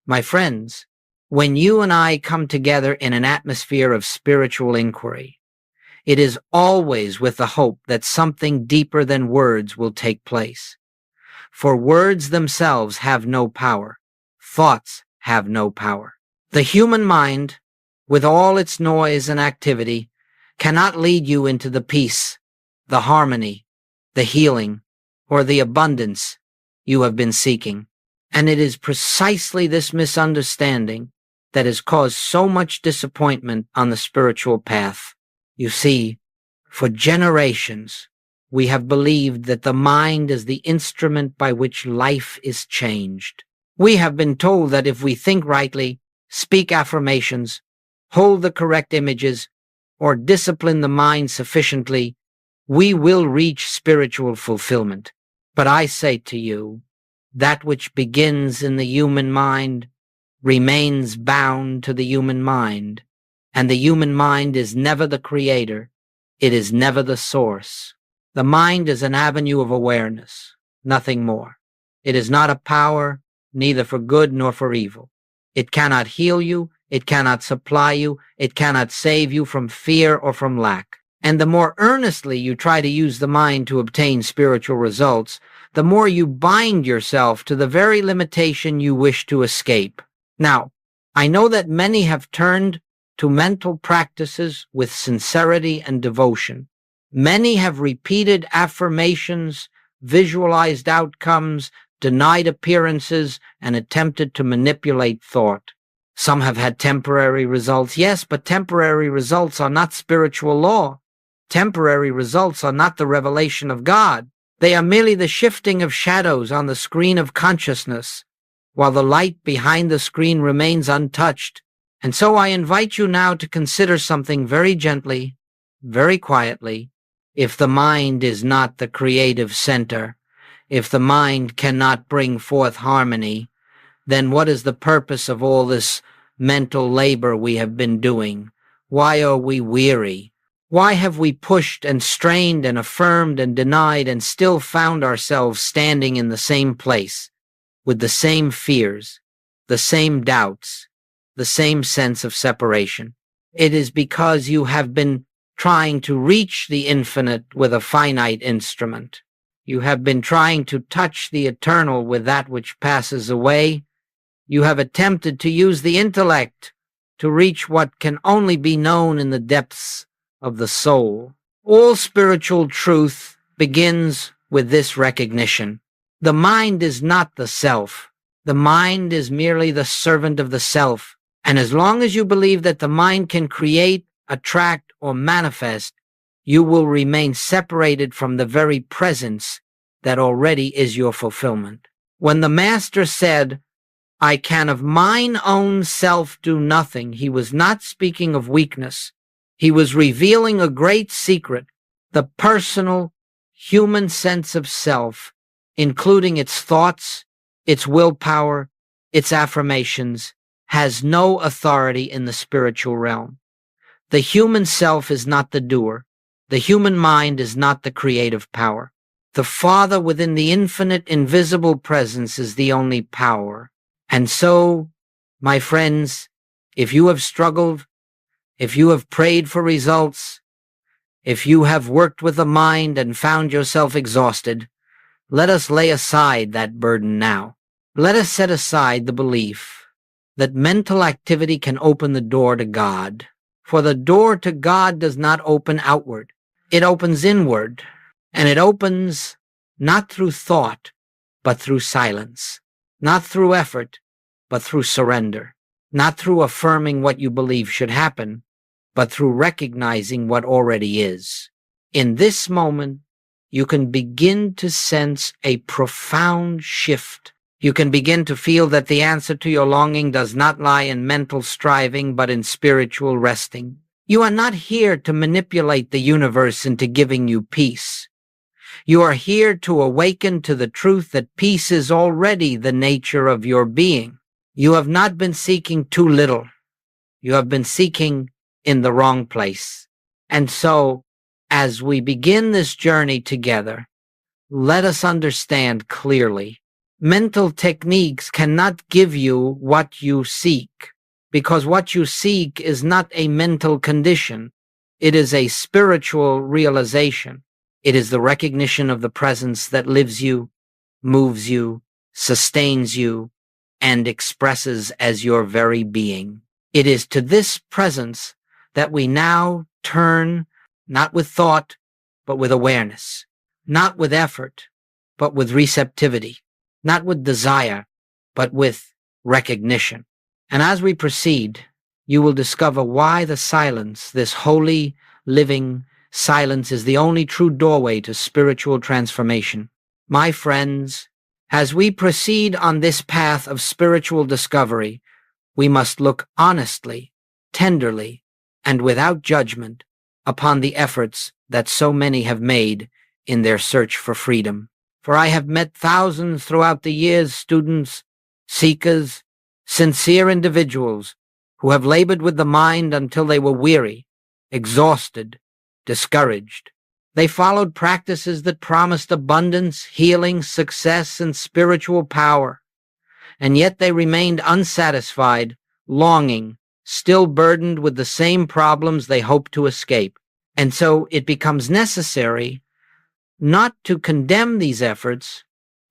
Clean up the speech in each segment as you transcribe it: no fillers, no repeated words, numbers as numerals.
My friends, when you and I come together in an atmosphere of spiritual inquiry, it is always with the hope that something deeper than words will take place. For words themselves have no power. Thoughts have no power. The human mind, with all its noise and activity, cannot lead you into the peace, the harmony, the healing, or the abundance you have been seeking. And it is precisely this misunderstanding that has caused so much disappointment on the spiritual path. You see, for generations, we have believed that the mind is the instrument by which life is changed. We have been told that if we think rightly, speak affirmations, hold the correct images, or discipline the mind sufficiently, we will reach spiritual fulfillment. But I say to you, that which begins in the human mind remains bound to the human mind, and the human mind is never the creator, it is never the source. The mind is an avenue of awareness, nothing more. It is not a power, neither for good nor for evil. It cannot heal you, it cannot supply you, it cannot save you from fear or from lack. And the more earnestly you try to use the mind to obtain spiritual results, the more you bind yourself to the very limitation you wish to escape. Now, I know that many have turned to mental practices with sincerity and devotion. Many have repeated affirmations, visualized outcomes, denied appearances, and attempted to manipulate thought. Some have had temporary results, yes, but temporary results are not spiritual law. Temporary results are not the revelation of God. They are merely the shifting of shadows on the screen of consciousness, while the light behind the screen remains untouched. And so I invite you now to consider something very gently, very quietly. If the mind is not the creative center, if the mind cannot bring forth harmony, then what is the purpose of all this mental labor we have been doing? Why are we weary? Why have we pushed and strained and affirmed and denied and still found ourselves standing in the same place, with the same fears, the same doubts, the same sense of separation? It is because you have been trying to reach the infinite with a finite instrument. You have been trying to touch the eternal with that which passes away. You have attempted to use the intellect to reach what can only be known in the depths of the soul. All spiritual truth begins with this recognition. The mind is not the self. The mind is merely the servant of the self. And as long as you believe that the mind can create, attract, or manifest, you will remain separated from the very presence that already is your fulfillment. When the Master said, "I can of mine own self do nothing," he was not speaking of weakness. He was revealing a great secret. The personal, human sense of self, including its thoughts, its willpower, its affirmations, has no authority in the spiritual realm. The human self is not the doer. The human mind is not the creative power. The Father within the infinite, invisible presence is the only power. And so, my friends, if you have struggled, if you have prayed for results, if you have worked with the mind and found yourself exhausted, let us lay aside that burden now. Let us set aside the belief that mental activity can open the door to God. For the door to God does not open outward. It opens inward, and it opens not through thought, but through silence, not through effort, but through surrender, not through affirming what you believe should happen, but through recognizing what already is. In this moment, you can begin to sense a profound shift. You can begin to feel that the answer to your longing does not lie in mental striving, but in spiritual resting. You are not here to manipulate the universe into giving you peace. You are here to awaken to the truth that peace is already the nature of your being. You have not been seeking too little. You have been seeking in the wrong place. And so, as we begin this journey together, let us understand clearly. Mental techniques cannot give you what you seek, because what you seek is not a mental condition. It is a spiritual realization. It is the recognition of the presence that lives you, moves you, sustains you, and expresses as your very being. It is to this presence that we now turn, not with thought, but with awareness, not with effort, but with receptivity, not with desire, but with recognition. And as we proceed, you will discover why the silence, this holy, living silence, is the only true doorway to spiritual transformation. My friends, as we proceed on this path of spiritual discovery, we must look honestly, tenderly, and without judgment upon the efforts that so many have made in their search for freedom. For I have met thousands throughout the years, students, seekers, sincere individuals who have labored with the mind until they were weary, exhausted, discouraged. They followed practices that promised abundance, healing, success, and spiritual power. And yet they remained unsatisfied, longing, still burdened with the same problems they hoped to escape. And so it becomes necessary not to condemn these efforts,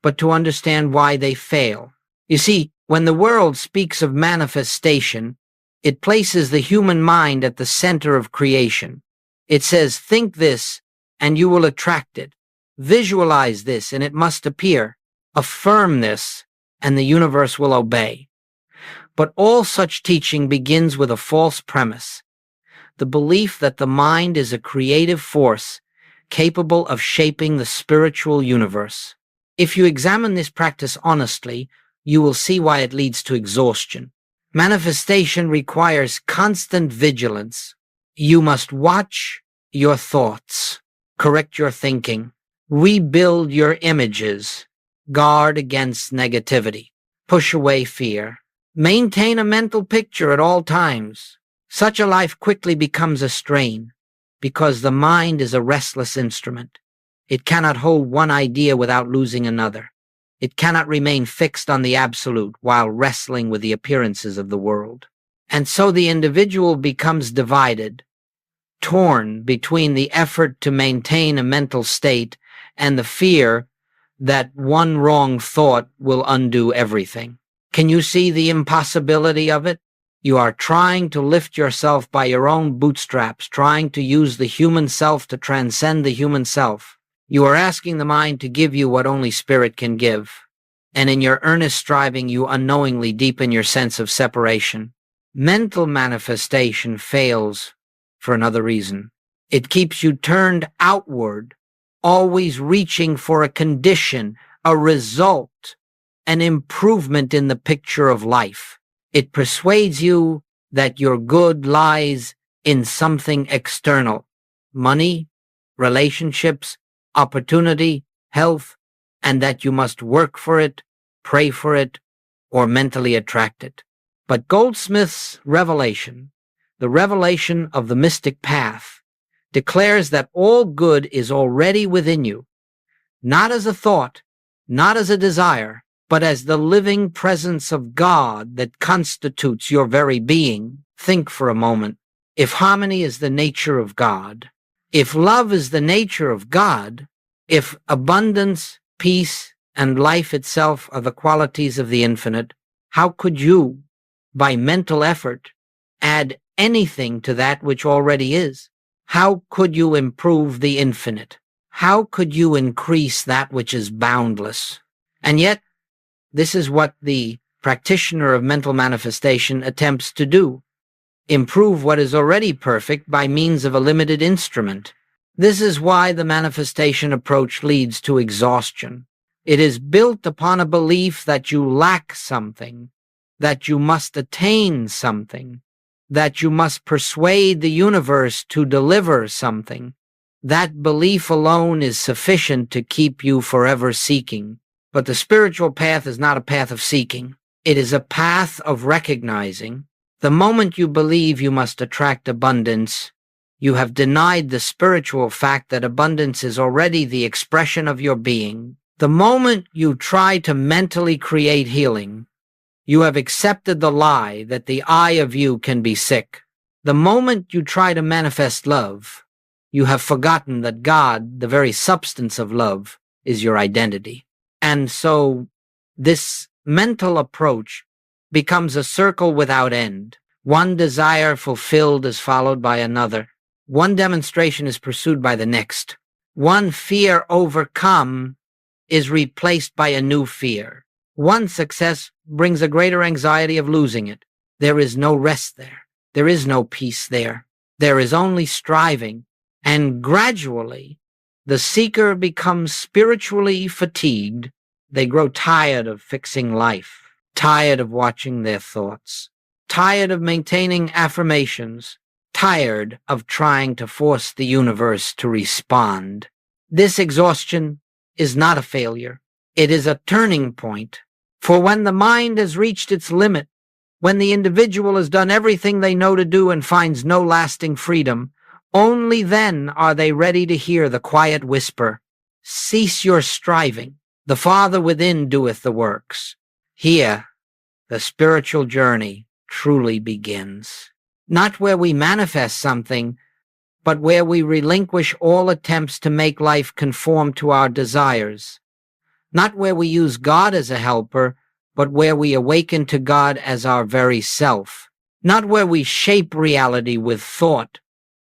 but to understand why they fail. You see, when the world speaks of manifestation, it places the human mind at the center of creation. It says, think this, and you will attract it. Visualize this, and it must appear. Affirm this, and the universe will obey. But all such teaching begins with a false premise: the belief that the mind is a creative force capable of shaping the spiritual universe. If you examine this practice honestly, you will see why it leads to exhaustion. Manifestation requires constant vigilance. You must watch your thoughts, correct your thinking, rebuild your images, guard against negativity, push away fear, maintain a mental picture at all times. Such a life quickly becomes a strain, because the mind is a restless instrument. It cannot hold one idea without losing another. It cannot remain fixed on the absolute while wrestling with the appearances of the world. And so the individual becomes divided, torn between the effort to maintain a mental state and the fear that one wrong thought will undo everything. Can you see the impossibility of it? You are trying to lift yourself by your own bootstraps, trying to use the human self to transcend the human self. You are asking the mind to give you what only spirit can give. And in your earnest striving, you unknowingly deepen your sense of separation. Mental manifestation fails for another reason. It keeps you turned outward, always reaching for a condition, a result, an improvement in the picture of life. It persuades you that your good lies in something external: money, relationships, opportunity, health, and that you must work for it, pray for it, or mentally attract it. But Goldsmith's revelation, the revelation of the mystic path, declares that all good is already within you, not as a thought, not as a desire, but as the living presence of God that constitutes your very being. Think for a moment. If harmony is the nature of God, if love is the nature of God, if abundance, peace, and life itself are the qualities of the infinite, how could you, by mental effort, add anything to that which already is? How could you improve the infinite? How could you increase that which is boundless? And yet, this is what the practitioner of mental manifestation attempts to do: improve what is already perfect by means of a limited instrument. This is why the manifestation approach leads to exhaustion. It is built upon a belief that you lack something, that you must attain something, that you must persuade the universe to deliver something. That belief alone is sufficient to keep you forever seeking. But the spiritual path is not a path of seeking. It is a path of recognizing. The moment you believe you must attract abundance, you have denied the spiritual fact that abundance is already the expression of your being. The moment you try to mentally create healing, you have accepted the lie that the I of you can be sick. The moment you try to manifest love, you have forgotten that God, the very substance of love, is your identity. And so this mental approach becomes a circle without end. One desire fulfilled is followed by another. One demonstration is pursued by the next. One fear overcome is replaced by a new fear. One success brings a greater anxiety of losing it. There is no rest there. There is no peace there. There is only striving. And gradually, the seeker becomes spiritually fatigued. They grow tired of fixing life, tired of watching their thoughts, tired of maintaining affirmations, tired of trying to force the universe to respond. This exhaustion is not a failure. It is a turning point. For when the mind has reached its limit, when the individual has done everything they know to do and finds no lasting freedom, only then are they ready to hear the quiet whisper, "Cease your striving. The Father within doeth the works." Here, the spiritual journey truly begins. Not where we manifest something, but where we relinquish all attempts to make life conform to our desires. Not where we use God as a helper, but where we awaken to God as our very self. Not where we shape reality with thought,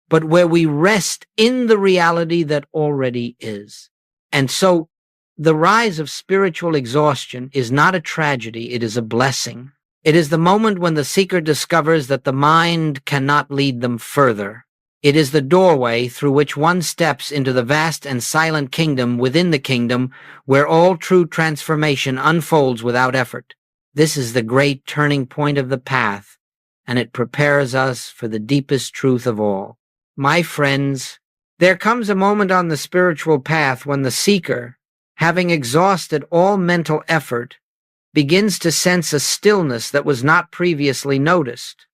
but where we rest in the reality that already is. And so, the rise of spiritual exhaustion is not a tragedy, it is a blessing. It is the moment when the seeker discovers that the mind cannot lead them further. It is the doorway through which one steps into the vast and silent kingdom within the kingdom where all true transformation unfolds without effort. This is the great turning point of the path, and it prepares us for the deepest truth of all. My friends, there comes a moment on the spiritual path when the seeker, having exhausted all mental effort, begins to sense a stillness that was not previously noticed.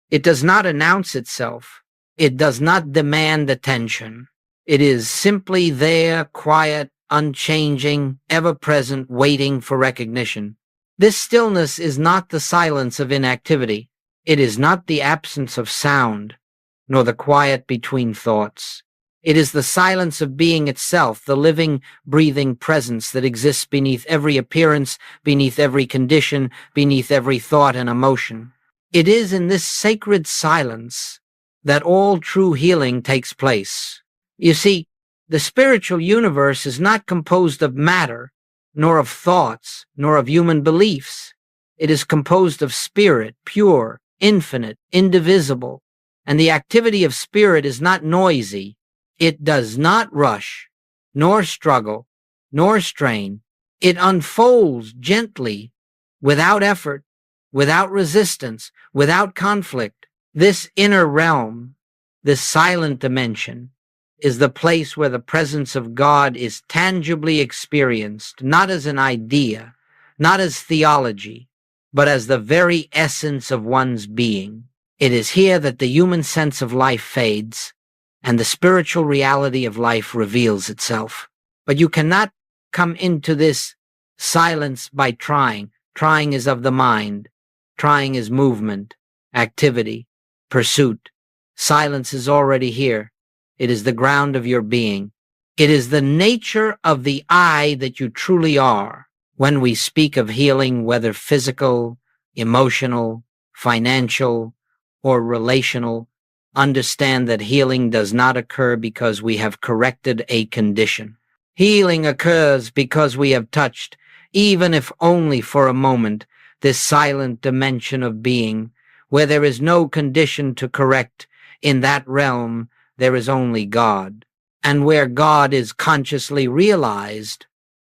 It does not announce itself. It does not demand attention. It is simply there, quiet, unchanging, ever-present, waiting for recognition. This stillness is not the silence of inactivity. It is not the absence of sound, nor the quiet between thoughts. It is the silence of being itself, the living, breathing presence that exists beneath every appearance, beneath every condition, beneath every thought and emotion. It is in this sacred silence that all true healing takes place. You see, the spiritual universe is not composed of matter, nor of thoughts, nor of human beliefs. It is composed of spirit, pure, infinite, indivisible, and the activity of spirit is not noisy. It does not rush, nor struggle, nor strain. It unfolds gently, without effort, without resistance, without conflict. This inner realm, this silent dimension, is the place where the presence of God is tangibly experienced, not as an idea, not as theology, but as the very essence of one's being. It is here that the human sense of life fades, and the spiritual reality of life reveals itself. But you cannot come into this silence by trying. Trying is of the mind. Trying is movement, activity, pursuit. Silence is already here. It is the ground of your being. It is the nature of the I that you truly are. When we speak of healing, whether physical, emotional, financial, or relational, understand that healing does not occur because we have corrected a condition. Healing occurs because we have touched, even if only for a moment, this silent dimension of being, where there is no condition to correct. In that realm, there is only God. And where God is consciously realized,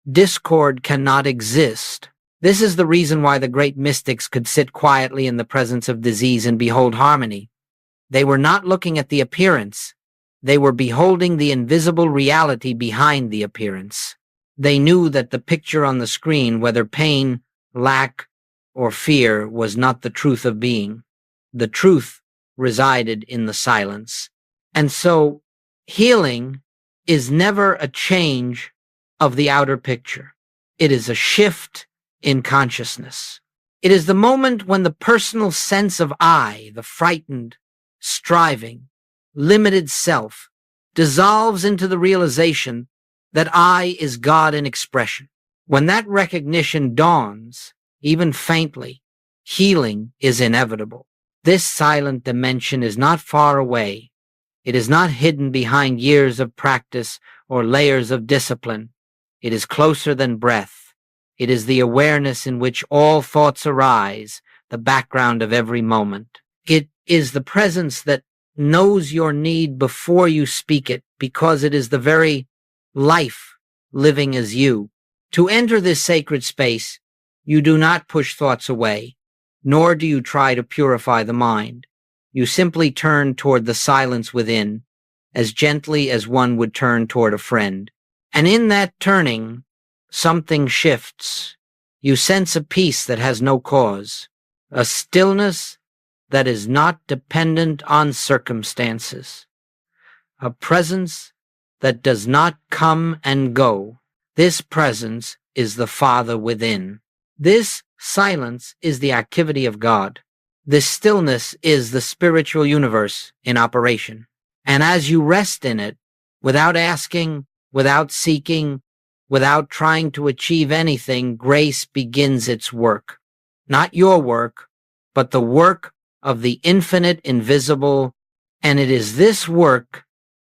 discord cannot exist. This is the reason why the great mystics could sit quietly in the presence of disease and behold harmony. They were not looking at the appearance. They were beholding the invisible reality behind the appearance. They knew that the picture on the screen, whether pain, lack, or fear, was not the truth of being. The truth resided in the silence. And so, healing is never a change of the outer picture. It is a shift in consciousness. It is the moment when the personal sense of I, the frightened, striving, limited self, dissolves into the realization that I is God in expression. When that recognition dawns, even faintly, healing is inevitable. This silent dimension is not far away. It is not hidden behind years of practice or layers of discipline. It is closer than breath. It is the awareness in which all thoughts arise, the background of every moment. It is the presence that knows your need before you speak it, because it is the very life living as you. To enter this sacred space, you do not push thoughts away, nor do you try to purify the mind. You simply turn toward the silence within, as gently as one would turn toward a friend. And in that turning, something shifts. You sense a peace that has no cause, a stillness that is not dependent on circumstances, a presence that does not come and go. This presence is the Father within. This silence is the activity of God. This stillness is the spiritual universe in operation. And as you rest in it, without asking, without seeking, without trying to achieve anything, grace begins its work. Not your work, but the work of the infinite invisible. And it is this work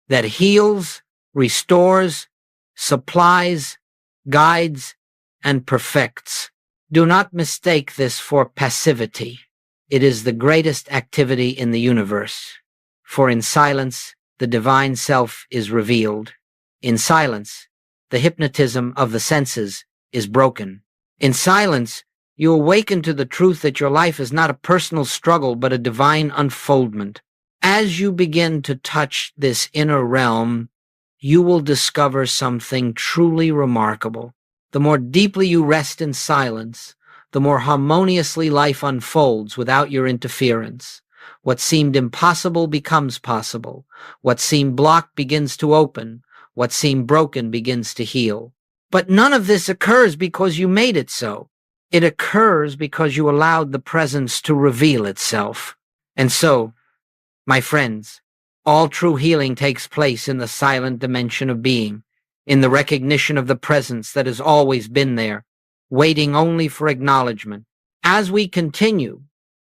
that heals, restores, supplies, guides, and perfects. Do not mistake this for passivity. It is the greatest activity in the universe. For in silence, the divine self is revealed. In silence, the hypnotism of the senses is broken. In silence, you awaken to the truth that your life is not a personal struggle, but a divine unfoldment. As you begin to touch this inner realm, you will discover something truly remarkable. The more deeply you rest in silence, the more harmoniously life unfolds without your interference. What seemed impossible becomes possible. What seemed blocked begins to open. What seemed broken begins to heal. But none of this occurs because you made it so. It occurs because you allowed the presence to reveal itself. And so, my friends, all true healing takes place in the silent dimension of being, in the recognition of the presence that has always been there, waiting only for acknowledgement. As we continue,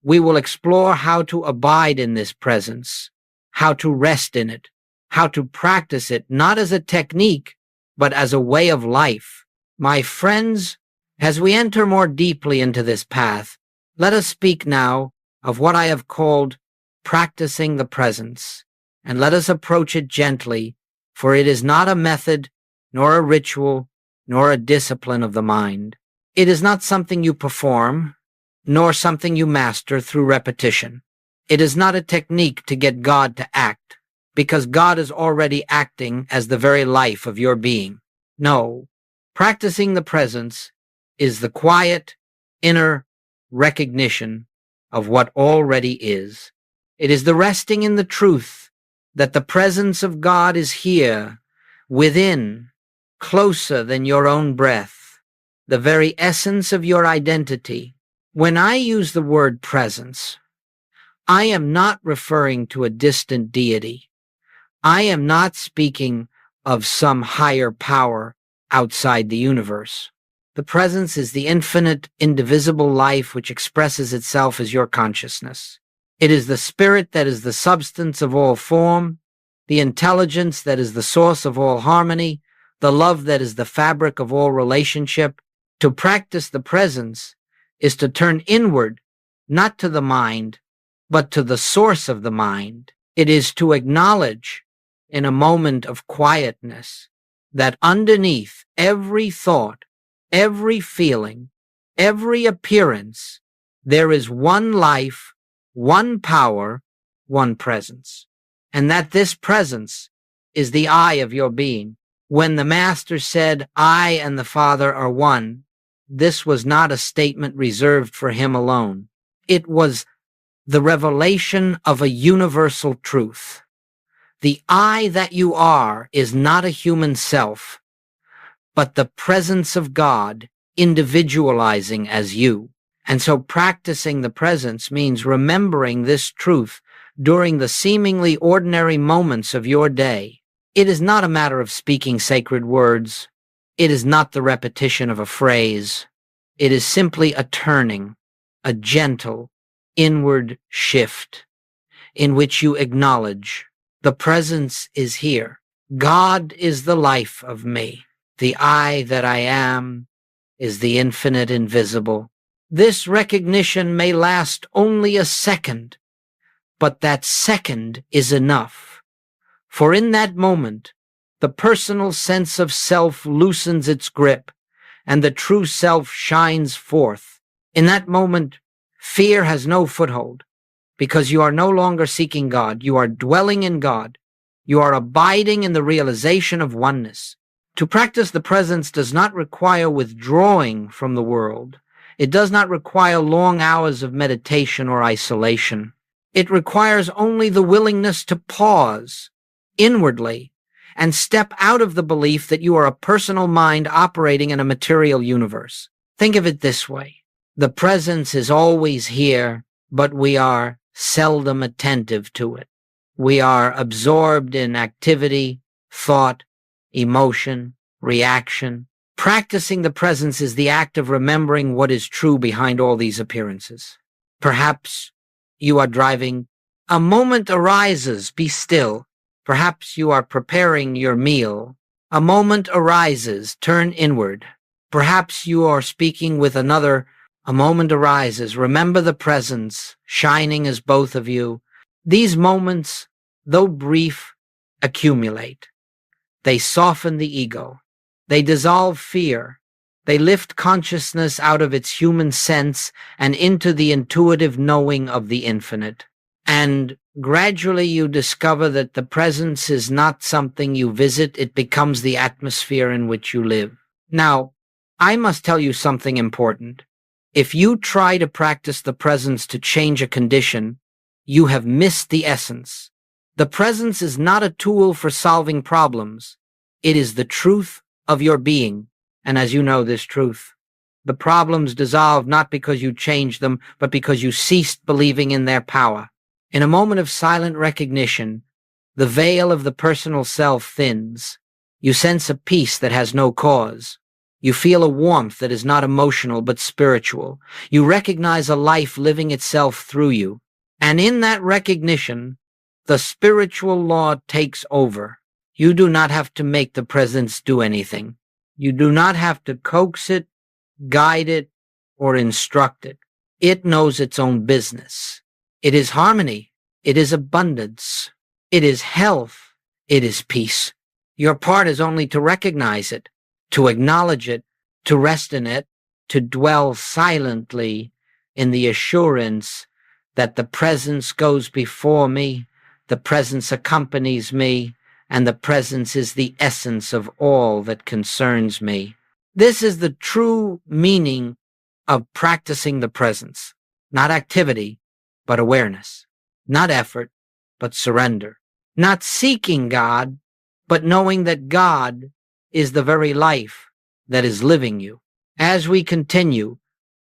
we will explore how to abide in this presence, how to rest in it, how to practice it, not as a technique, but as a way of life. My friends, as we enter more deeply into this path, let us speak now of what I have called practicing the presence, and let us approach it gently, for it is not a method, nor a ritual, nor a discipline of the mind. It is not something you perform, nor something you master through repetition. It is not a technique to get God to act, because God is already acting as the very life of your being. No, practicing the presence is the quiet, inner recognition of what already is. It is the resting in the truth that the presence of God is here, within, closer than your own breath, the very essence of your identity. When I use the word presence, I am not referring to a distant deity. I am not speaking of some higher power outside the universe. The presence is the infinite, indivisible life which expresses itself as your consciousness. It is the spirit that is the substance of all form, the intelligence that is the source of all harmony, the love that is the fabric of all relationship. To practice the presence is to turn inward, not to the mind, but to the source of the mind. It is to acknowledge, in a moment of quietness, that underneath every thought, every feeling, every appearance, there is one life, one power, one presence. And that this presence is the I of your being. When the Master said, I and the Father are one, this was not a statement reserved for him alone. It was the revelation of a universal truth. The I that you are is not a human self, but the presence of God individualizing as you. And so practicing the presence means remembering this truth during the seemingly ordinary moments of your day. It is not a matter of speaking sacred words. It is not the repetition of a phrase. It is simply a turning, a gentle, inward shift in which you acknowledge the presence is here. God is the life of me. The I that I am is the infinite invisible. This recognition may last only a second, but that second is enough. For in that moment, the personal sense of self loosens its grip, and the true self shines forth. In that moment, fear has no foothold, because you are no longer seeking God. You are dwelling in God. You are abiding in the realization of oneness. To practice the presence does not require withdrawing from the world. It does not require long hours of meditation or isolation. It requires only the willingness to pause inwardly and step out of the belief that you are a personal mind operating in a material universe. Think of it this way. The presence is always here, but we are seldom attentive to it. We are absorbed in activity, thought, emotion, reaction. Practicing the presence is the act of remembering what is true behind all these appearances. Perhaps you are driving. A moment arises, be still. Perhaps you are preparing your meal. A moment arises, turn inward. Perhaps you are speaking with another. A moment arises, remember the presence, shining as both of you. These moments, though brief, accumulate. They soften the ego. They dissolve fear. They lift consciousness out of its human sense and into the intuitive knowing of the infinite. And gradually you discover that the presence is not something you visit, it becomes the atmosphere in which you live. Now, I must tell you something important. If you try to practice the presence to change a condition, you have missed the essence. The presence is not a tool for solving problems. It is the truth of your being. And as you know this truth, the problems dissolve not because you changed them, but because you ceased believing in their power. In a moment of silent recognition, the veil of the personal self thins. You sense a peace that has no cause. You feel a warmth that is not emotional but spiritual. You recognize a life living itself through you. And in that recognition, the spiritual law takes over. You do not have to make the presence do anything. You do not have to coax it, guide it, or instruct it. It knows its own business. It is harmony. It is abundance. It is health. It is peace. Your part is only to recognize it, to acknowledge it, to rest in it, to dwell silently in the assurance that the presence goes before me, the presence accompanies me, and the presence is the essence of all that concerns me. This is the true meaning of practicing the presence. Not activity, but awareness. Not effort, but surrender. Not seeking God, but knowing that God is the very life that is living you. As we continue,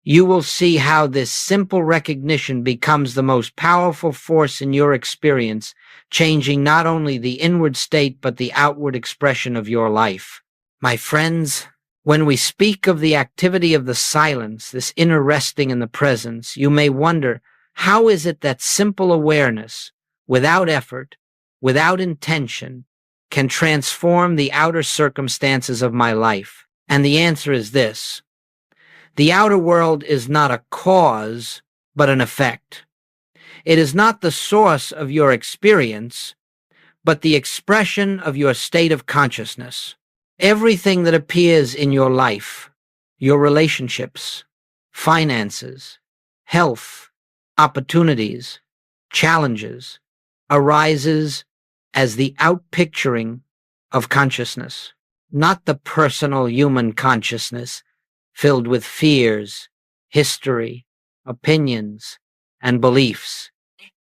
you will see how this simple recognition becomes the most powerful force in your experience, changing not only the inward state but the outward expression of your life. My friends, when we speak of the activity of the silence, this inner resting in the presence, you may wonder, how is it that simple awareness, without effort, without intention, can transform the outer circumstances of my life? And the answer is this. The outer world is not a cause, but an effect. It is not the source of your experience, but the expression of your state of consciousness. Everything that appears in your life, your relationships, finances, health, opportunities, challenges, arises as the outpicturing of consciousness, not the personal human consciousness filled with fears, history, opinions, and beliefs,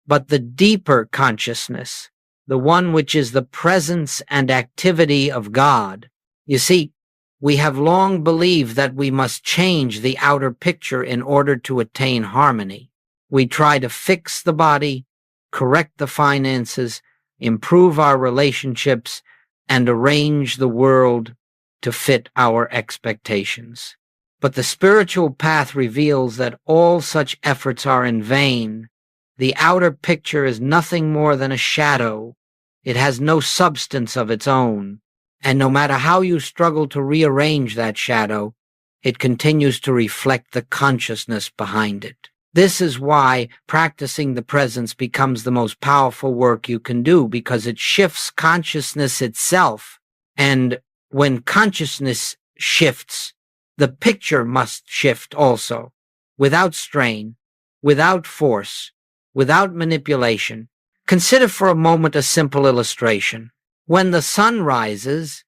but the deeper consciousness, the one which is the presence and activity of God. You see, We have long believed that we must change the outer picture in order to attain harmony. We try to fix the body, correct the finances, improve our relationships, and arrange the world to fit our expectations. But the spiritual path reveals that all such efforts are in vain. The outer picture is nothing more than a shadow. It has no substance of its own. And no matter how you struggle to rearrange that shadow, it continues to reflect the consciousness behind it. This is why practicing the presence becomes the most powerful work you can do, because it shifts consciousness itself. And when consciousness shifts, the picture must shift also, without strain, without force, without manipulation. Consider for a moment a simple illustration. When the sun rises,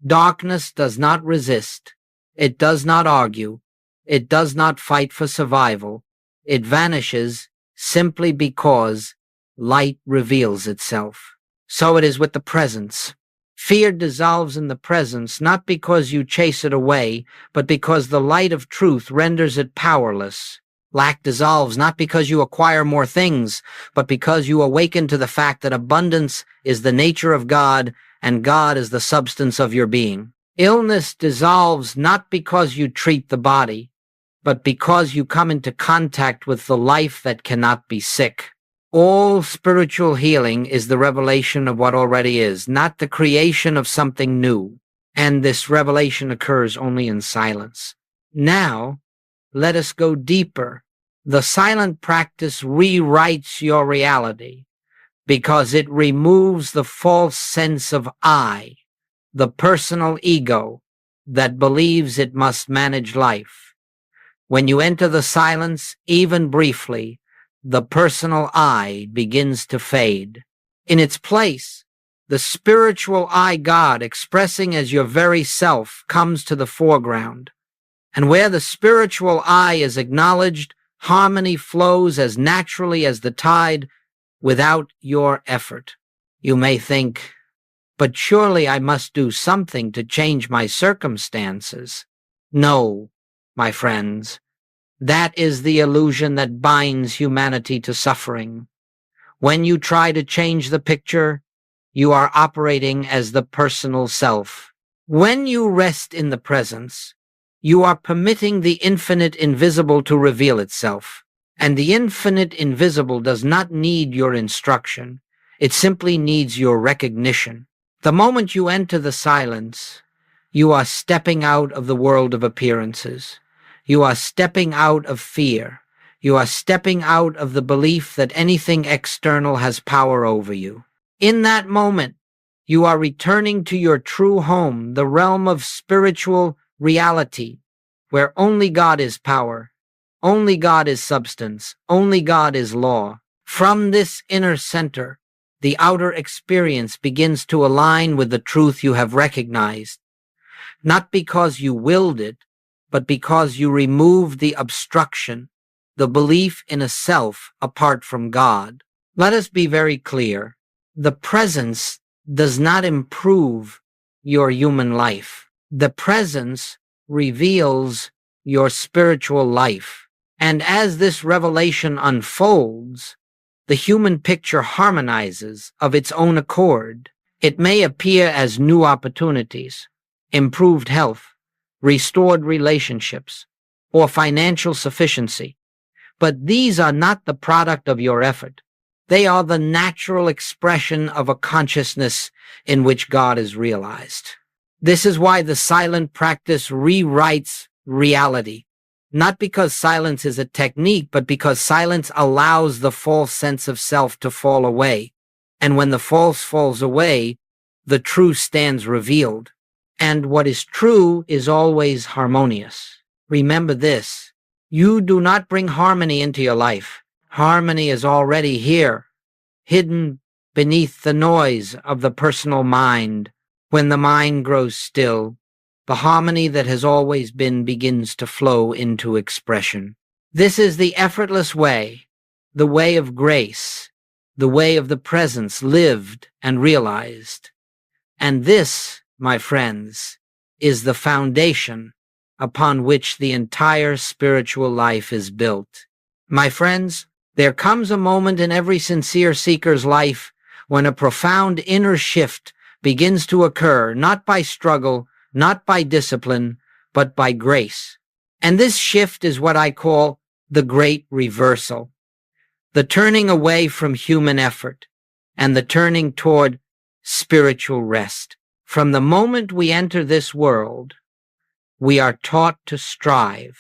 darkness does not resist. It does not argue. It does not fight for survival. It vanishes simply because light reveals itself. So it is with the presence. Fear dissolves in the presence, not because you chase it away, but because the light of truth renders it powerless. Lack dissolves not because you acquire more things, but because you awaken to the fact that abundance is the nature of God and God is the substance of your being. Illness dissolves not because you treat the body, but because you come into contact with the life that cannot be sick. All spiritual healing is the revelation of what already is, not the creation of something new. And this revelation occurs only in silence. Now, let us go deeper. The silent practice rewrites your reality because it removes the false sense of I, the personal ego that believes it must manage life. When you enter the silence, even briefly, the personal I begins to fade. In its place, the spiritual I God, expressing as your very self, comes to the foreground. And where the spiritual I is acknowledged, harmony flows as naturally as the tide without your effort. You may think, but surely I must do something to change my circumstances. No, my friends. That is the illusion that binds humanity to suffering. When you try to change the picture, you are operating as the personal self. When you rest in the presence, you are permitting the infinite invisible to reveal itself. And the infinite invisible does not need your instruction. It simply needs your recognition. The moment you enter the silence, you are stepping out of the world of appearances. You are stepping out of fear. You are stepping out of the belief that anything external has power over you. In that moment, you are returning to your true home, the realm of spiritual reality, where only God is power, only God is substance, only God is law. From this inner center, the outer experience begins to align with the truth you have recognized, not because you willed it, but because you removed the obstruction, the belief in a self apart from God. Let us be very clear. The presence does not improve your human life. The presence reveals your spiritual life. And as this revelation unfolds, the human picture harmonizes of its own accord. It may appear as new opportunities, improved health, restored relationships, or financial sufficiency. But these are not the product of your effort. They are the natural expression of a consciousness in which God is realized. This is why the silent practice rewrites reality. Not because silence is a technique, but because silence allows the false sense of self to fall away. And when the false falls away, the true stands revealed. And what is true is always harmonious. Remember this. You do not bring harmony into your life. Harmony is already here, hidden beneath the noise of the personal mind. When the mind grows still, the harmony that has always been begins to flow into expression. This is the effortless way, the way of grace, the way of the presence lived and realized. And this, my friends, is the foundation upon which the entire spiritual life is built. My friends, there comes a moment in every sincere seeker's life when a profound inner shift begins to occur, not by struggle, not by discipline, but by grace. And this shift is what I call the great reversal, the turning away from human effort and the turning toward spiritual rest. From the moment we enter this world, we are taught to strive.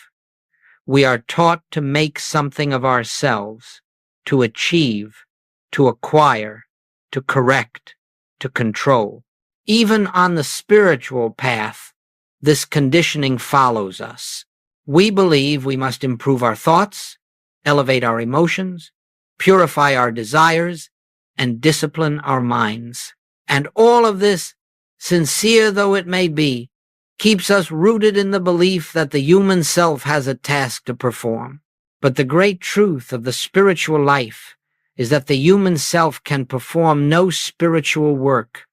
We are taught to make something of ourselves, to achieve, to acquire, to correct, to control. Even on the spiritual path, this conditioning follows us. We believe we must improve our thoughts, elevate our emotions, purify our desires, and discipline our minds. And all of this, sincere though it may be, keeps us rooted in the belief that the human self has a task to perform. But the great truth of the spiritual life is that the human self can perform no spiritual work.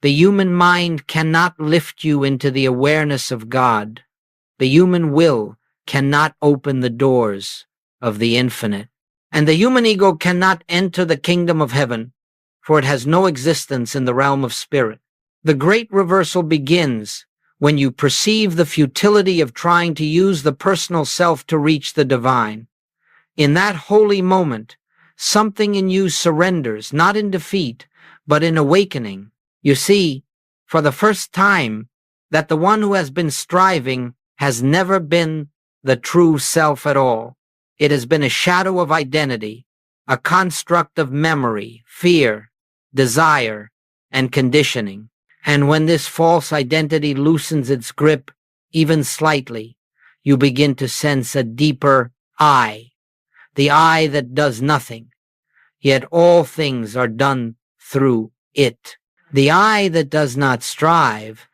The human mind cannot lift you into the awareness of God. The human will cannot open the doors of the infinite. And the human ego cannot enter the kingdom of heaven, for it has no existence in the realm of spirit. The great reversal begins when you perceive the futility of trying to use the personal self to reach the divine. In that holy moment, something in you surrenders, not in defeat, but in awakening. You see, for the first time, that the one who has been striving has never been the true self at all. It has been a shadow of identity, a construct of memory, fear, desire, and conditioning. And when this false identity loosens its grip, even slightly, you begin to sense a deeper I, the I that does nothing, yet all things are done through it. The I that does not strive,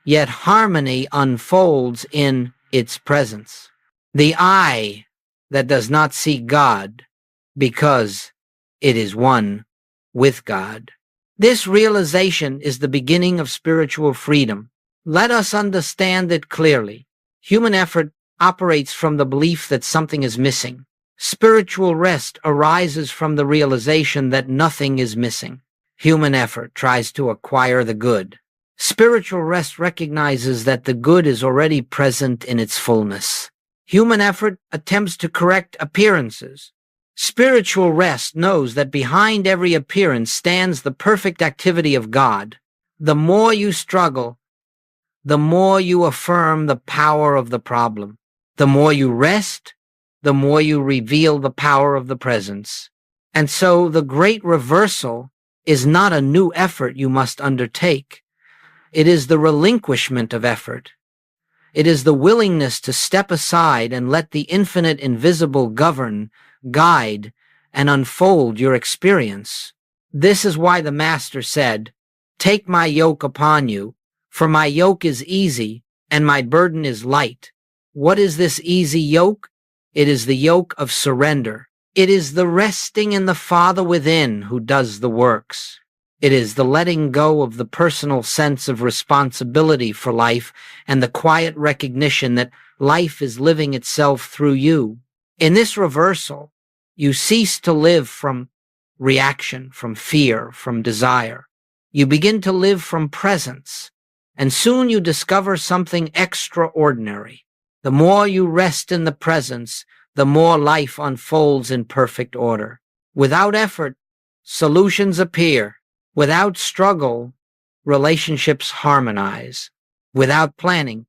yet harmony unfolds in its presence. The I that does not seek God, because it is one with God. This realization is the beginning of spiritual freedom. Let us understand it clearly. Human effort operates from the belief that something is missing. Spiritual rest arises from the realization that nothing is missing. Human effort tries to acquire the good. Spiritual rest recognizes that the good is already present in its fullness. Human effort attempts to correct appearances. Spiritual rest knows that behind every appearance stands the perfect activity of God. The more you struggle, the more you affirm the power of the problem. The more you rest, the more you reveal the power of the presence. And so the great reversal is not a new effort you must undertake. It is the relinquishment of effort. It is the willingness to step aside and let the infinite invisible govern, guide, and unfold your experience. This is why the Master said, "Take my yoke upon you, for my yoke is easy and my burden is light." What is this easy yoke? It is the yoke of surrender. It is the resting in the Father within who does the works. It is the letting go of the personal sense of responsibility for life and the quiet recognition that life is living itself through you. In this reversal, you cease to live from reaction, from fear, from desire. You begin to live from presence, and soon you discover something extraordinary. The more you rest in the presence, the more life unfolds in perfect order. Without effort, solutions appear. Without struggle, relationships harmonize. Without planning,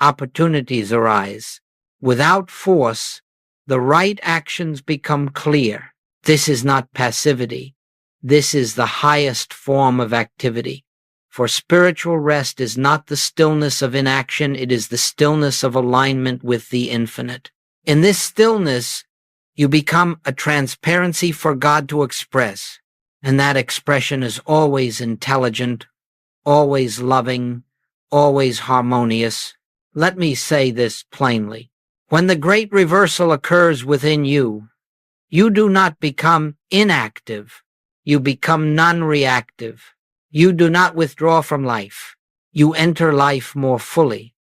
opportunities arise. Without force, the right actions become clear. This is not passivity. This is the highest form of activity. For spiritual rest is not the stillness of inaction, it is the stillness of alignment with the infinite. In this stillness, you become a transparency for God to express, and that expression is always intelligent, always loving, always harmonious. Let me say this plainly. When the great reversal occurs within you, you do not become inactive. You become non-reactive. You do not withdraw from life. You enter life more fully,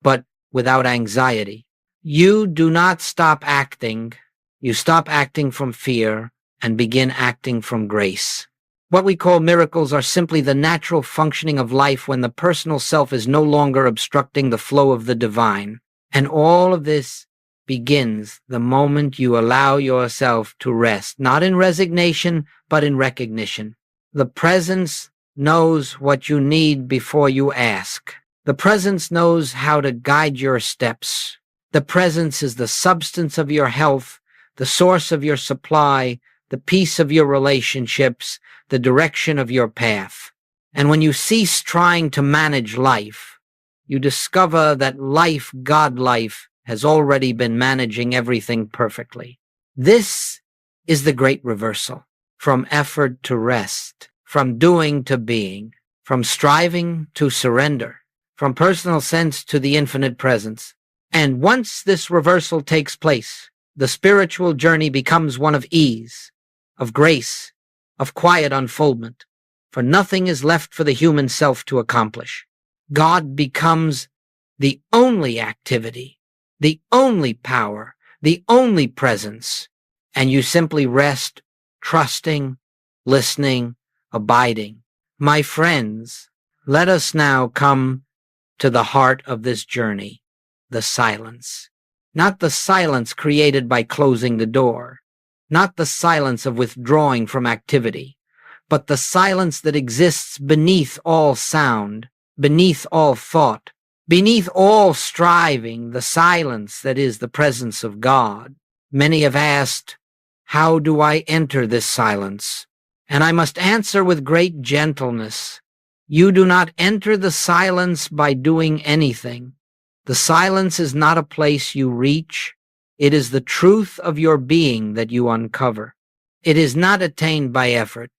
but without anxiety. You do not stop acting. You stop acting from fear and begin acting from grace. What we call miracles are simply the natural functioning of life when the personal self is no longer obstructing the flow of the divine. And all of this begins the moment you allow yourself to rest, not in resignation, but in recognition. The presence knows what you need before you ask. The presence knows how to guide your steps. The presence is the substance of your health, the source of your supply, the peace of your relationships, the direction of your path. And when you cease trying to manage life, you discover that life, God life, has already been managing everything perfectly. This is the great reversal, from effort to rest, from doing to being, from striving to surrender, from personal sense to the infinite presence. And once this reversal takes place, the spiritual journey becomes one of ease, of grace, of quiet unfoldment, for nothing is left for the human self to accomplish. God becomes the only activity, the only power, the only presence, and you simply rest, trusting, listening, abiding. My friends, let us now come to the heart of this journey, the silence. Not the silence created by closing the door, not the silence of withdrawing from activity, but the silence that exists beneath all sound, beneath all thought, beneath all striving, the silence that is the presence of God. Many have asked, how do I enter this silence? And I must answer with great gentleness. You do not enter the silence by doing anything. The silence is not a place you reach. It is the truth of your being that you uncover. It is not attained by effort.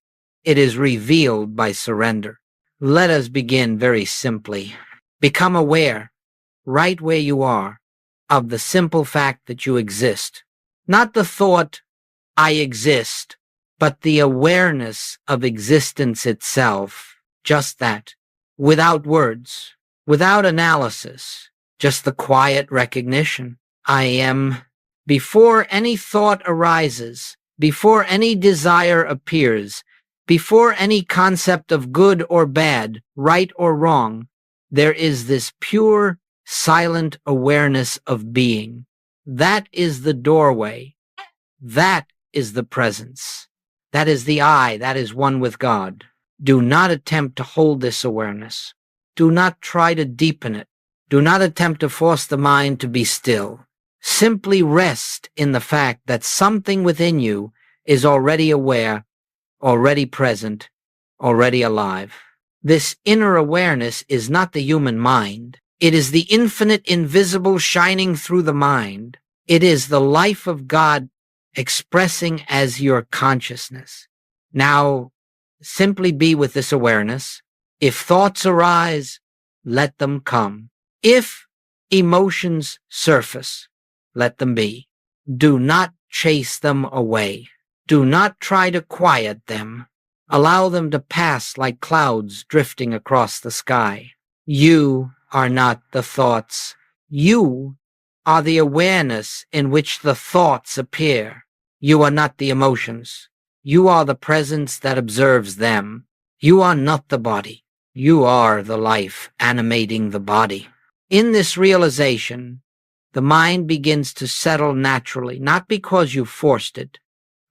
It is revealed by surrender. Let us begin very simply. Become aware, right where you are, of the simple fact that you exist. Not the thought, I exist, but the awareness of existence itself. Just that, without words, without analysis, just the quiet recognition. I am. Before any thought arises, before any desire appears, before any concept of good or bad, right or wrong, there is this pure, silent awareness of being. That is the doorway. That is the presence. That is the I. That is one with God. Do not attempt to hold this awareness. Do not try to deepen it. Do not attempt to force the mind to be still. Simply rest in the fact that something within you is already aware, already present, already alive. This inner awareness is not the human mind. It is the infinite invisible shining through the mind. It is the life of God expressing as your consciousness. Now, simply be with this awareness. If thoughts arise, let them come. If emotions surface, let them be. Do not chase them away. Do not try to quiet them. Allow them to pass like clouds drifting across the sky. You are not the thoughts. You are the awareness in which the thoughts appear. You are not the emotions. You are the presence that observes them. You are not the body. You are the life animating the body. In this realization, the mind begins to settle naturally, not because you forced it,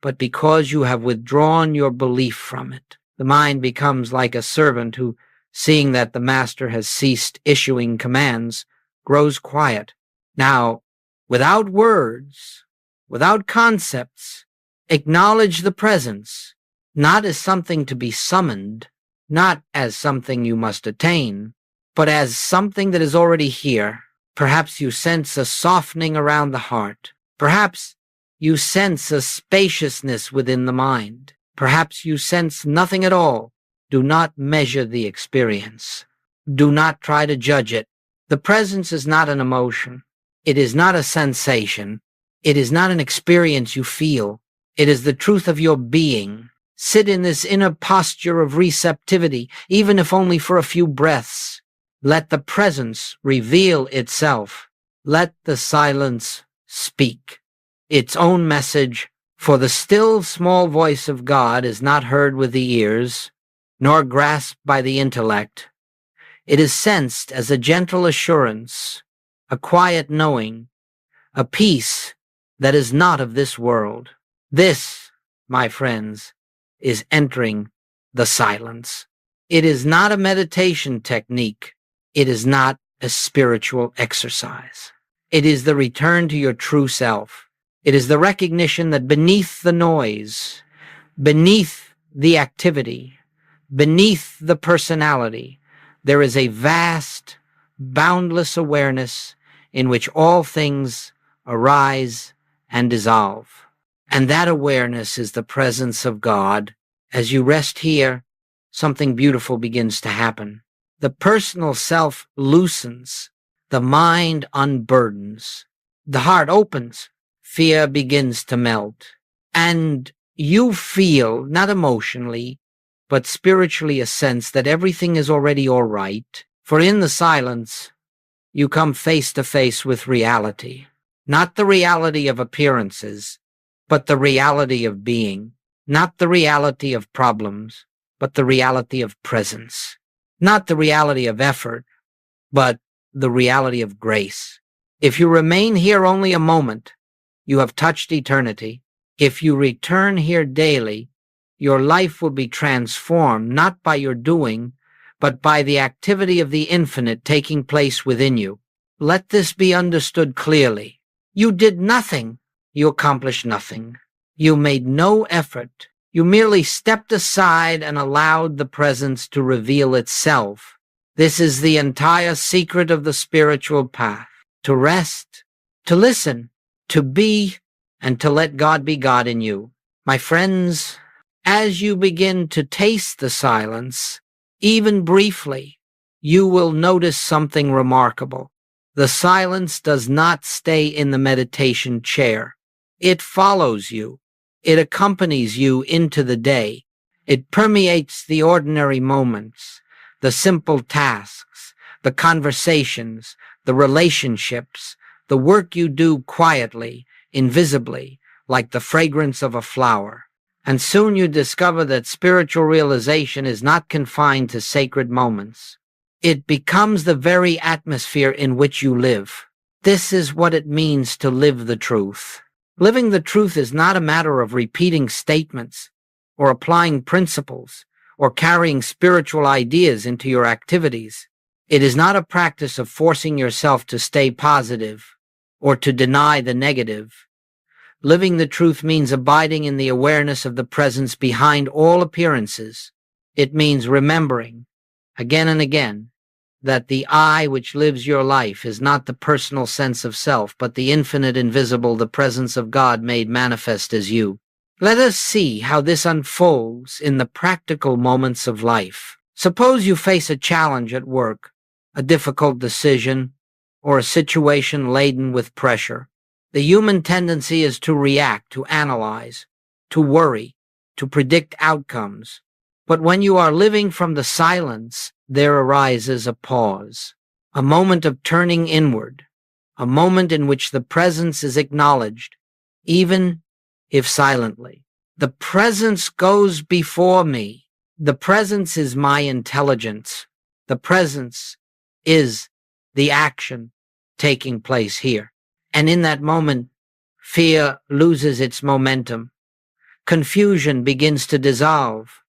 but because you have withdrawn your belief from it. The mind becomes like a servant who, seeing that the master has ceased issuing commands, grows quiet. Now, without words, without concepts, acknowledge the presence, not as something to be summoned, not as something you must attain, but as something that is already here. Perhaps you sense a softening around the heart. Perhaps you sense a spaciousness within the mind. Perhaps you sense nothing at all. Do not measure the experience. Do not try to judge it. The presence is not an emotion. It is not a sensation. It is not an experience you feel. It is the truth of your being. Sit in this inner posture of receptivity, even if only for a few breaths. Let the presence reveal itself. Let the silence speak its own message, for the still small voice of God is not heard with the ears, nor grasped by the intellect. It is sensed as a gentle assurance, a quiet knowing, a peace that is not of this world. This, my friends, is entering the silence. It is not a meditation technique. It is not a spiritual exercise. It is the return to your true self. It is the recognition that beneath the noise, beneath the activity, beneath the personality, there is a vast, boundless awareness in which all things arise and dissolve. And that awareness is the presence of God. As you rest here, something beautiful begins to happen. The personal self loosens, the mind unburdens, the heart opens, fear begins to melt, and you feel, not emotionally, but spiritually, a sense that everything is already all right. For in the silence, you come face to face with reality, not the reality of appearances, but the reality of being, not the reality of problems, but the reality of presence, not the reality of effort, but the reality of grace. If you remain here only a moment, you have touched eternity. If you return here daily, your life will be transformed not by your doing, but by the activity of the infinite taking place within you. Let this be understood clearly. You did nothing. You accomplished nothing. You made no effort. You merely stepped aside and allowed the presence to reveal itself. This is the entire secret of the spiritual path: to rest, to listen, to be, and to let God be God in you. My friends, as you begin to taste the silence, even briefly, you will notice something remarkable. The silence does not stay in the meditation chair. It follows you. It accompanies you into the day. It permeates the ordinary moments, the simple tasks, the conversations, the relationships, the work you do quietly, invisibly, like the fragrance of a flower. And soon you discover that spiritual realization is not confined to sacred moments. It becomes the very atmosphere in which you live. This is what it means to live the truth. Living the truth is not a matter of repeating statements or applying principles or carrying spiritual ideas into your activities. It is not a practice of forcing yourself to stay positive or to deny the negative. Living the truth means abiding in the awareness of the presence behind all appearances. It means remembering, again and again, that the I which lives your life is not the personal sense of self, but the infinite invisible, the presence of God made manifest as you. Let us see how this unfolds in the practical moments of life. Suppose you face a challenge at work, a difficult decision, or a situation laden with pressure. The human tendency is to react, to analyze, to worry, to predict outcomes. But when you are living from the silence, there arises a pause, a moment of turning inward, a moment in which the presence is acknowledged, even if silently. The presence goes before me. The presence is my intelligence. The presence is the action taking place here. And in that moment, fear loses its momentum. Confusion begins to dissolve.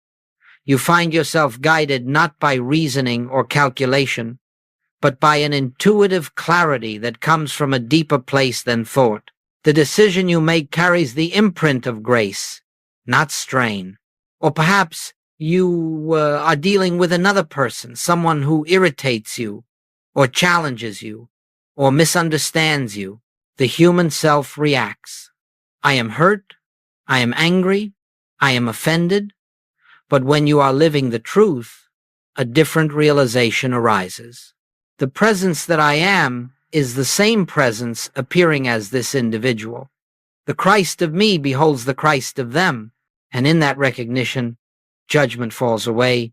You find yourself guided not by reasoning or calculation, but by an intuitive clarity that comes from a deeper place than thought. The decision you make carries the imprint of grace, not strain. Or perhaps you are dealing with another person, someone who irritates you, or challenges you, or misunderstands you. The human self reacts. I am hurt. I am angry. I am offended. But when you are living the truth, a different realization arises. The presence that I am is the same presence appearing as this individual. The Christ of me beholds the Christ of them, and in that recognition, judgment falls away,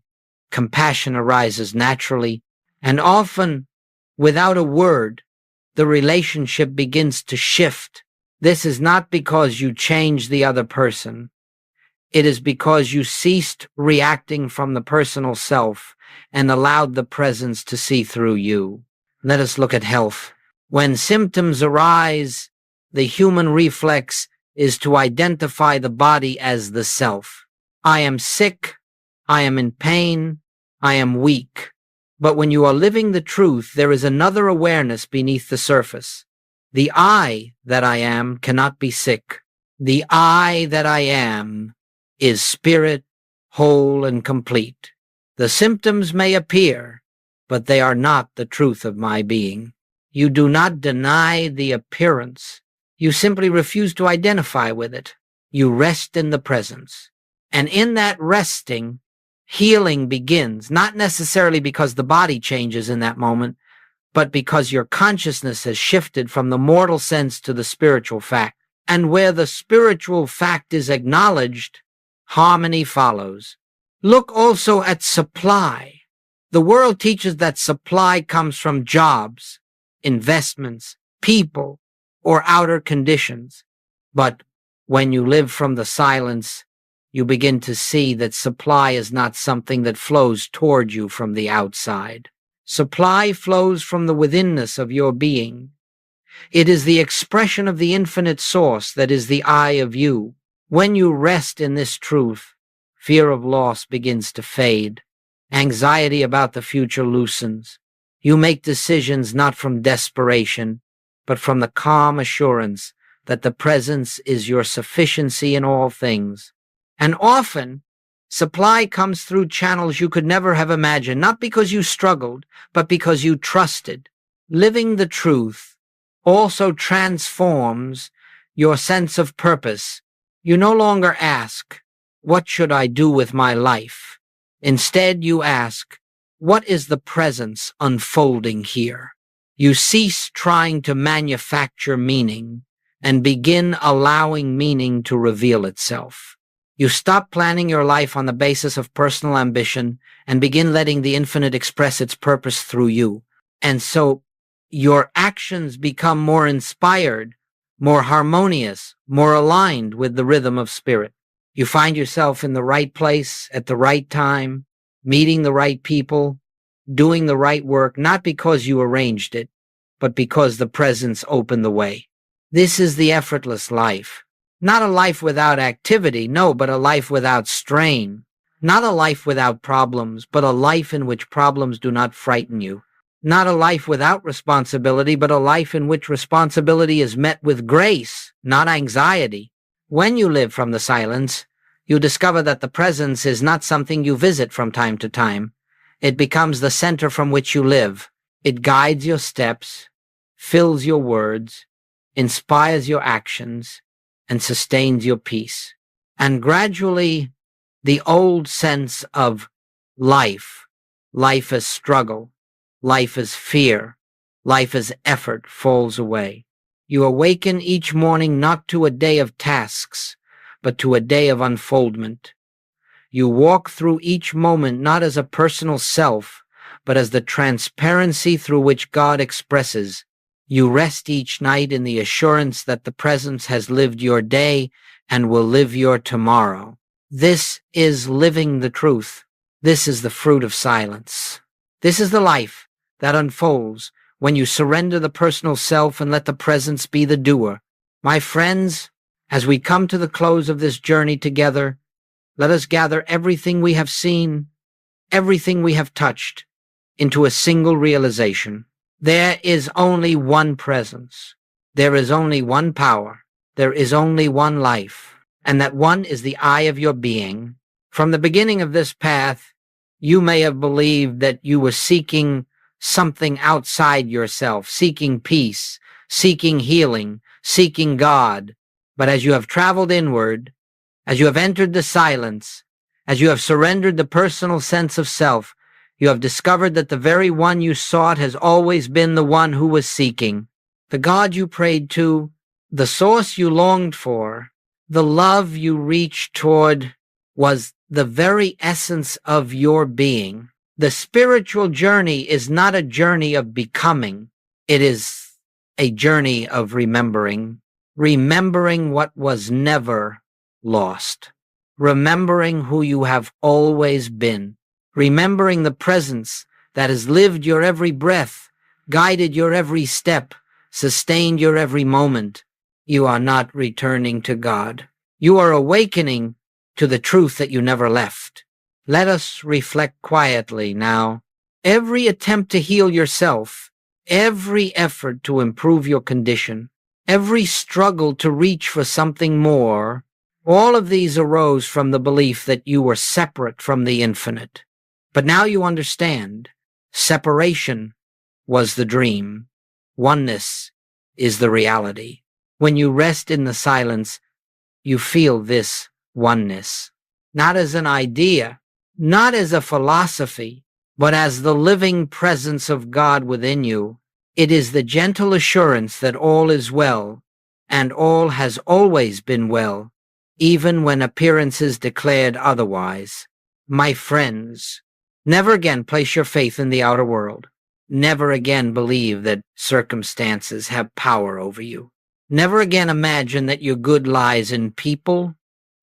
compassion arises naturally, And often, without a word, the relationship begins to shift. This is not because you changed the other person. It is because you ceased reacting from the personal self and allowed the presence to see through you. Let us look at health. When symptoms arise, the human reflex is to identify the body as the self. I am sick, I am in pain, I am weak. But when you are living the truth, there is another awareness beneath the surface. The I that I am cannot be sick. The I that I am is spirit, whole and complete. The symptoms may appear, but they are not the truth of my being. You do not deny the appearance. You simply refuse to identify with it. You rest in the presence. And in that resting, healing begins, not necessarily because the body changes in that moment, but because your consciousness has shifted from the mortal sense to the spiritual fact. And where the spiritual fact is acknowledged, harmony follows. Look also at supply. The world teaches that supply comes from jobs, investments, people, or outer conditions. But when you live from the silence, you begin to see that supply is not something that flows toward you from the outside. Supply flows from the withinness of your being. It is the expression of the infinite source that is the I of you. When you rest in this truth, fear of loss begins to fade. Anxiety about the future loosens. You make decisions not from desperation, but from the calm assurance that the presence is your sufficiency in all things. And often, supply comes through channels you could never have imagined, not because you struggled, but because you trusted. Living the truth also transforms your sense of purpose. You no longer ask, what should I do with my life? Instead, you ask, what is the presence unfolding here? You cease trying to manufacture meaning and begin allowing meaning to reveal itself. You stop planning your life on the basis of personal ambition and begin letting the infinite express its purpose through you. And so your actions become more inspired, more harmonious, more aligned with the rhythm of spirit. You find yourself in the right place at the right time, meeting the right people, doing the right work, not because you arranged it, but because the presence opened the way. This is the effortless life. Not a life without activity, no, but a life without strain. Not a life without problems, but a life in which problems do not frighten you. Not a life without responsibility, but a life in which responsibility is met with grace, not anxiety. When you live from the silence, you discover that the presence is not something you visit from time to time. It becomes the center from which you live. It guides your steps, fills your words, inspires your actions, and sustains your peace. And gradually, the old sense of life as struggle, life as fear, life as effort falls away. You awaken each morning not to a day of tasks, but to a day of unfoldment. You walk through each moment not as a personal self, but as the transparency through which God expresses. You rest each night in the assurance that the presence has lived your day and will live your tomorrow. This is living the truth. This is the fruit of silence. This is the life that unfolds when you surrender the personal self and let the presence be the doer. My friends, as we come to the close of this journey together, let us gather everything we have seen, everything we have touched, into a single realization. There is only one presence. There is only one power. There is only one life. And that one is the I of your being. From the beginning of this path, you may have believed that you were seeking something outside yourself, seeking peace, seeking healing, seeking God. But as you have traveled inward, as you have entered the silence, as you have surrendered the personal sense of self, you have discovered that the very one you sought has always been the one who was seeking. The God you prayed to, the source you longed for, the love you reached toward was the very essence of your being. The spiritual journey is not a journey of becoming. It is a journey of remembering. Remembering what was never lost. Remembering who you have always been. Remembering the presence that has lived your every breath, guided your every step, sustained your every moment. You are not returning to God. You are awakening to the truth that you never left. Let us reflect quietly now. Every attempt to heal yourself, every effort to improve your condition, every struggle to reach for something more, all of these arose from the belief that you were separate from the infinite. But now you understand. Separation was the dream. Oneness is the reality. When you rest in the silence, you feel this oneness, not as an idea, not as a philosophy, but as the living presence of God within you. It is the gentle assurance that all is well, and all has always been well, even when appearances declared otherwise. My friends, never again place your faith in the outer world. Never again believe that circumstances have power over you. Never again imagine that your good lies in people,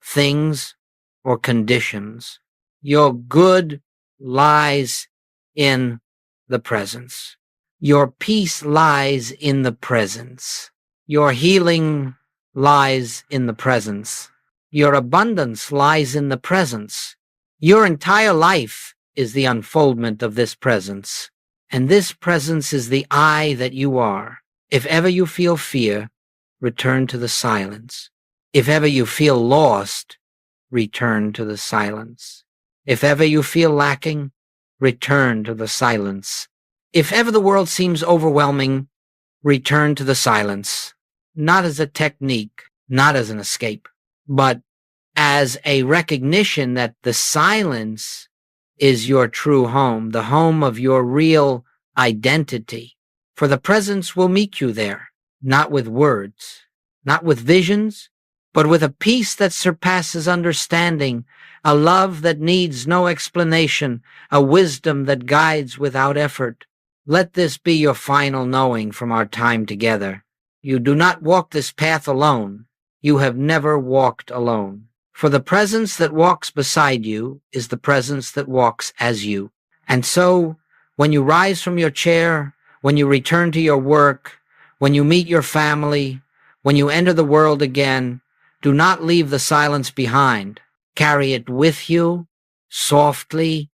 things, or conditions. Your good lies in the presence. Your peace lies in the presence. Your healing lies in the presence. Your abundance lies in the presence. Your entire life is the unfoldment of this presence. And this presence is the I that you are. If ever you feel fear, return to the silence. If ever you feel lost, return to the silence. If ever you feel lacking, return to the silence. If ever the world seems overwhelming, return to the silence. Not as a technique, not as an escape, but as a recognition that the silence is your true home, the home of your real identity. For the presence will meet you there, not with words, not with visions, but with a peace that surpasses understanding, a love that needs no explanation, a wisdom that guides without effort. Let this be your final knowing from our time together. You do not walk this path alone. You have never walked alone. For the presence that walks beside you is the presence that walks as you. And so, when you rise from your chair, when you return to your work, when you meet your family, when you enter the world again, do not leave the silence behind. Carry it with you, softly,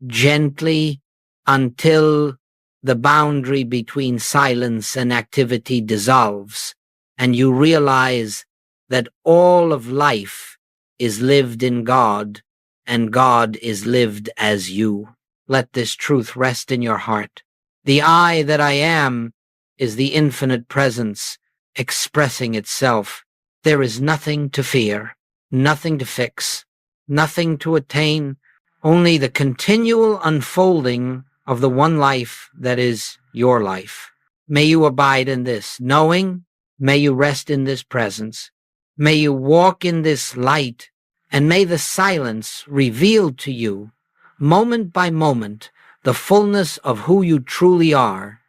gently, until the boundary between silence and activity dissolves, and you realize that all of life is lived in God, and God is lived as you. Let this truth rest in your heart. The I that I am is the infinite presence expressing itself. There is nothing to fear, nothing to fix, nothing to attain, only the continual unfolding of the one life that is your life. May you abide in this knowing, may you rest in this presence, may you walk in this light, and may the silence reveal to you, moment by moment, the fullness of who you truly are,